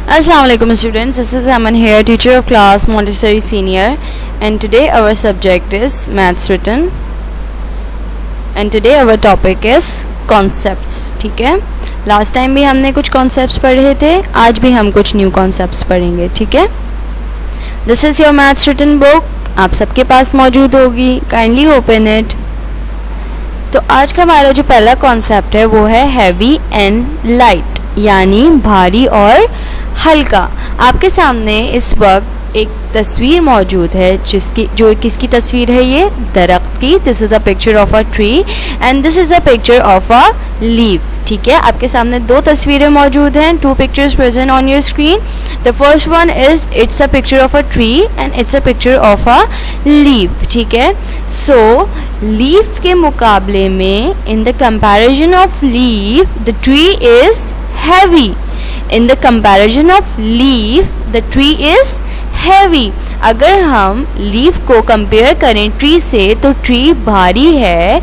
Assalamualaikum students, this is Aman here, teacher of class Montessori senior, and today our subject is maths written and today our topic is concepts. ठीक है, last time भी हमने कुछ concepts पढ़े थे, आज भी हम कुछ न्यू कॉन्सेप्ट्स पढ़ेंगे. ठीक है, this is your maths written book, आप सबके पास मौजूद होगी. Kindly open it. तो आज का हमारा जो पहला कॉन्सेप्ट है वो है हैवी एंड लाइट, यानी भारी और हल्का. आपके सामने इस वक्त एक तस्वीर मौजूद है किसकी तस्वीर है? ये दरख्त की. This is a picture of a tree and this is a picture of a leaf. ठीक है, आपके सामने दो तस्वीरें मौजूद हैं, two pictures present on your screen. The first one is it's a picture of a tree and it's a picture of a leaf. ठीक है, सो लीफ के मुकाबले में in the comparison of leaf the tree is heavy. In the comparison of leaf, the tree is heavy. अगर हम leaf को compare करें tree से तो tree भारी है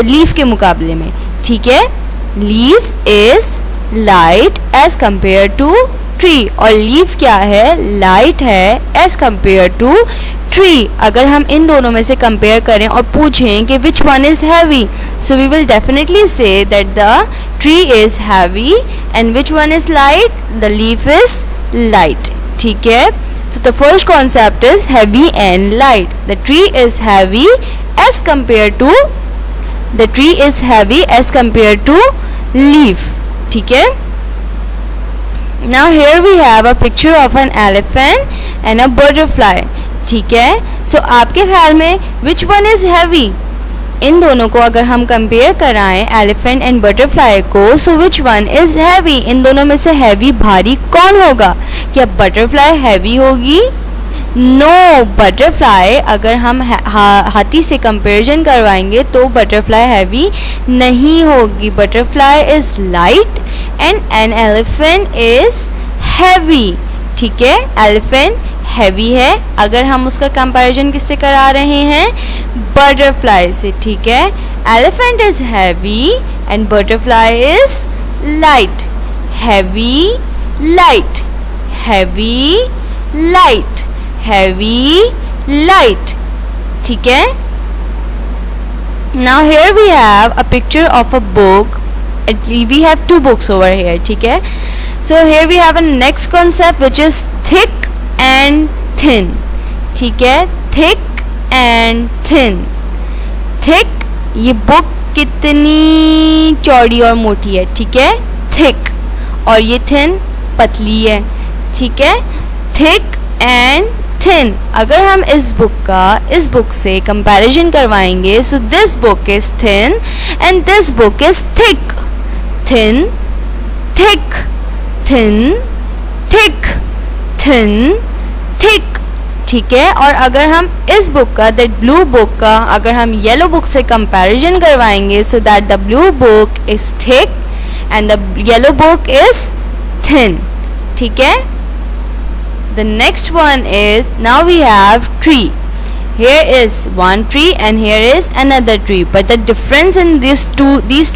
leaf के मुकाबले में. ठीक है, leaf is light as compared to tree और leaf क्या है? light है as compared to tree. अगर हम इन दोनों में से कंपेयर करें और पूछें कि which one is heavy, so we will definitely say that the tree is heavy and which one is light? The leaf is light. ठीक है, so the first concept is heavy and light. The tree is heavy as compared to leaf. ठीक है, now here we have a picture of an elephant and a butterfly. ठीक है, सो आपके ख्याल में which one is heavy? इन दोनों को अगर हम कंपेयर कराएं एलिफेंट एंड बटरफ्लाई को, सो विच वन इज़ हैवी? इन दोनों में से हैवी भारी कौन होगा? क्या बटरफ्लाई हैवी होगी? नो, बटरफ्लाई अगर हम हाथी से कंपेरिजन करवाएंगे तो बटरफ्लाई हैवी नहीं होगी. Butterfly is light and an elephant is heavy. ठीक है, एलिफेंट हैवी है अगर हम उसका कंपैरिजन किससे करा रहे हैं? बटरफ्लाई से. ठीक है, elephant is heavy and butterfly is light. Heavy light, heavy light, heavy light. ठीक है, now here we have a picture of a book. We have two books over here. ठीक है, so here we have a next concept which is thick and thin. ठीक है, thick and thin. thick, ये book कितनी चौड़ी और मोटी है? ठीक है, thick. और ये thin, पतली है. ठीक है, thick and thin. अगर हम इस बुक से कंपैरिजन करवाएंगे, so this book is thin and this book is thick. thin, thick, thin, thick, thin, thick. ठीक है, और अगर हम इस बुक का, दैट ब्लू बुक का, अगर हम येलो बुक से कंपैरिजन करवाएंगे, so that the blue book is thick and the yellow book is thin. ठीक है, the next one is, now we have three. Here is one tree and here is another tree, but the difference in these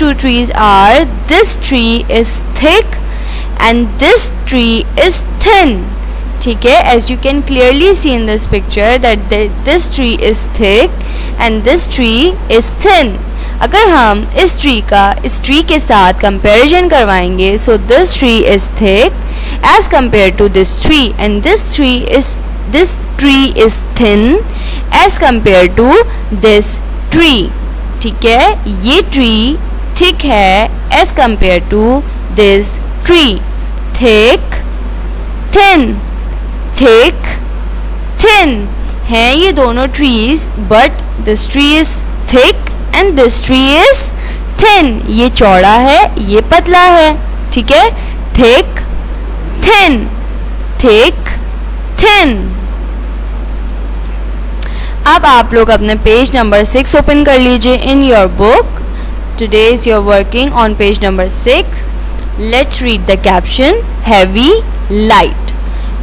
two trees are this tree is thick and this tree is thin. ठीक है, as you can clearly see in this picture that this tree is thick and this tree is thin. अगर हम इस tree के साथ comparison करवाएंगे, so this tree is thick as compared to this tree and this tree is thin as compared to this tree. ठीक है, ये tree thick है as compared to this tree. thick, thin, thick, thin हैं ये दोनों trees, but this tree is thick and this tree is thin. ये चौड़ा है, ये पतला है. ठीक है, thick, thin, thick, thin. अब आप लोग अपने पेज नंबर 6 ओपन कर लीजिए in your book. Today is your working on page number 6. Let's read the caption heavy light.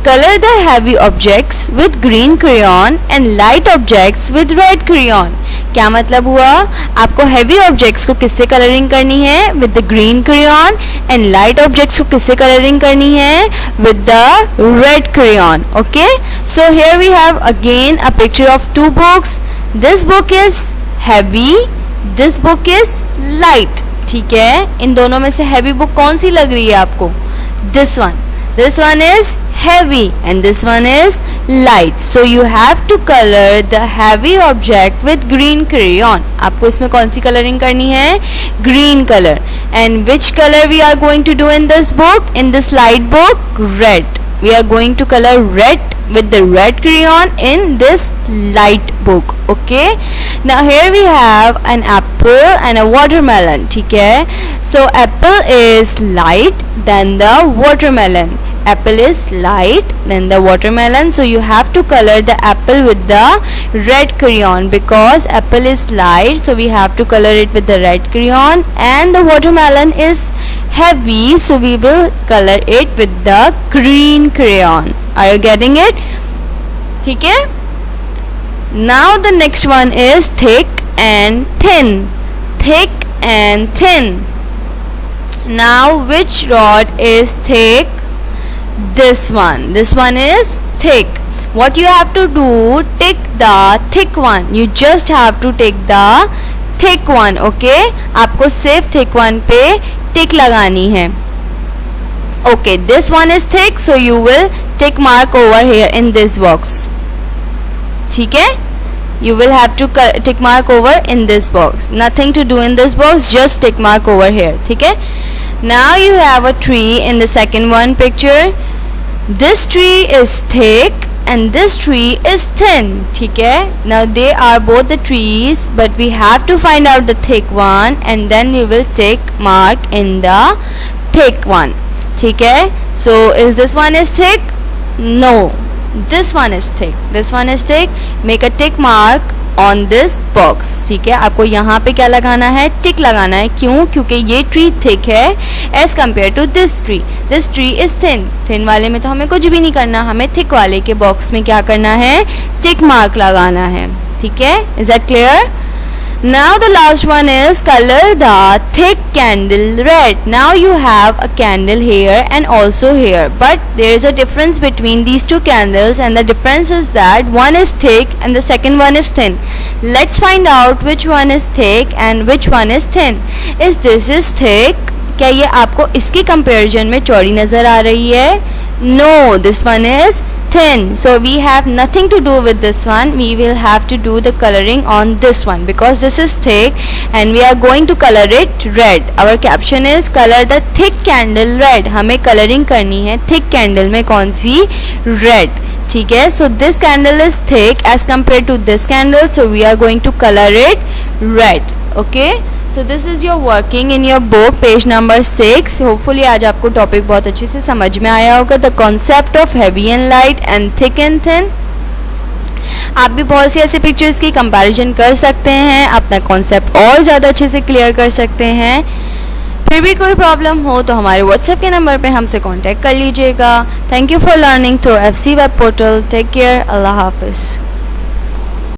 color the heavy objects with green crayon and light objects with red crayon. क्या मतलब हुआ? आपको heavy objects को किससे coloring करनी है? with the green crayon, and light objects को किससे coloring करनी है? with the red crayon. Okay, so here we have again a picture of two books. This book is heavy, this book is light. ठीक है, इन दोनों में से heavy book कौन सी लग रही है आपको? This one is heavy and this one is light. So you have to color the heavy object with green crayon. आपको इसमें कौन सी coloring करनी है? Green color. And which color we are going to do in this book? In this light book? Red. We are going to color red with the red crayon in this light book. Okay, now here we have an apple and a watermelon. ठीक है, so apple is light, then the watermelon. Apple is light, then the watermelon. So you have to color the apple with the red crayon because apple is light, so we have to color it with the red crayon, and the watermelon is heavy, so we will color it with the green crayon. Are you getting it? ठीक है. Now the next one is thick and thin. Thick and thin. Now which rod is thick? This one. This one is thick. What you have to do? Take the thick one. You just have to take the thick one. Okay? आपको सिर्फ thick one पे tick लगानी है. Okay, this one is thick, so you will tick mark over here in this box. ठीक है, you will have to tick mark over in this box. Nothing to do in this box, just tick mark over here. ठीक है. Now you have a tree in the second one picture. This tree is thick and this tree is thin. ठीक है. Now they are both the trees, but we have to find out the thick one, and then you will tick mark in the thick one. ठीक है. So is this one is thick? No. This one is thick. This one is thick. Make a tick mark on this box. ठीक है, आपको यहाँ पे क्या लगाना है? टिक लगाना है. क्यों? क्योंकि ये ट्री थिक है as compared to this tree. This tree is thin. Thin वाले में तो हमें कुछ भी नहीं करना, हमें thick वाले के बॉक्स में क्या करना है? टिक मार्क लगाना है. ठीक है, is that clear? Now the last one is color the thick candle red. Now you have a candle here and also here, but there is a difference between these two candles, and the difference is that one is thick and the second one is thin. Let's find out which one is thick and which one is thin. Is this is thick? क्या ये आपको इसके comparison में चौड़ी नज़र आ रही है? No, this one is thin. So we have nothing to do with this one. We will have to do the coloring on this one because this is thick and we are going to color it red. Our caption is color the thick candle red. हमें coloring करनी है thick candle में कौन सी? Red. ठीक है. So this candle is thick as compared to this candle, so we are going to color it red. Okay. So this is your working in your book, page number 6. Hopefully आज आपको topic बहुत अच्छे से समझ में आया होगा. The concept of heavy and light and thick and thin. आप भी बहुत सी ऐसे पिक्चर्स की कंपैरिजन कर सकते हैं, अपना कॉन्सेप्ट और ज़्यादा अच्छे से क्लियर कर सकते हैं. फिर भी कोई प्रॉब्लम हो तो हमारे व्हाट्सएप के नंबर पे हमसे कांटेक्ट कर लीजिएगा. Thank you for learning through FC web portal. Take care. Allah हाफिज़.